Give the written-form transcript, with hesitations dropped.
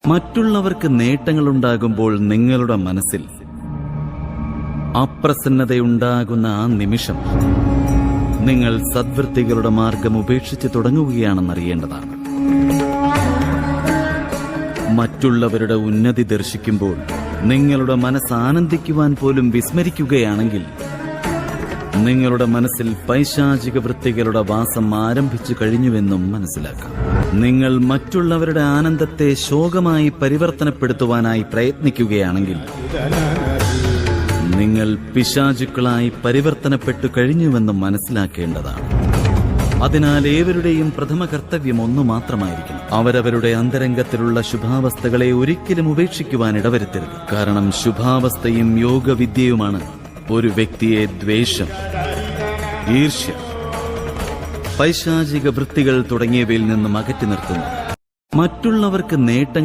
മറ്റുള്ളവർക്ക് നേട്ടങ്ങളുണ്ടാകുമ്പോൾ നിങ്ങളുടെ മനസ്സിൽ അപ്രസന്നതയുണ്ടാകുന്ന ആ നിമിഷം നിങ്ങൾ സദ്വൃത്തികളുടെ മാർഗം ഉപേക്ഷിച്ച് തുടങ്ങുകയാണെന്നറിയേണ്ടതാണ്. മറ്റുള്ളവരുടെ ഉന്നതി ദർശിക്കുമ്പോൾ നിങ്ങളുടെ മനസ്സ് ആനന്ദിക്കുവാൻ പോലും വിസ്മരിക്കുകയാണെങ്കിൽ നിങ്ങളുടെ മനസ്സിൽ പൈശാചിക വൃത്തികളുടെ വാസം ആരംഭിച്ചു കഴിഞ്ഞുവെന്നും മനസ്സിലാക്കാം. നിങ്ങൾ മറ്റുള്ളവരുടെ ആനന്ദത്തെ ശോകമായി പരിവർത്തനപ്പെടുത്തുവാനായി പ്രയത്നിക്കുകയാണെങ്കിൽ നിങ്ങൾ പിശാചുക്കളായി പരിവർത്തനപ്പെട്ടു കഴിഞ്ഞുവെന്നും മനസ്സിലാക്കേണ്ടതാണ്. അതിനാൽ ഏവരുടെയും പ്രഥമ കർത്തവ്യം ഒന്നു മാത്രമായിരിക്കണം: അവരവരുടെ അന്തരംഗത്തിലുള്ള ശുഭാവസ്ഥകളെ ഒരിക്കലും ഉപേക്ഷിക്കുവാൻ ഇടവരുത്തരുത്. കാരണം ശുഭാവസ്ഥയും യോഗവിദ്യയുമാണ് ഒരു വ്യക്തിയെ ദ്വേഷം, ഈർഷ്യ, പൈശാചിക വൃത്തികൾ തുടങ്ങിയവയിൽ നിന്നും അകറ്റി നിർത്തുന്നത്. മറ്റുള്ളവർക്ക് നേട്ടങ്ങൾ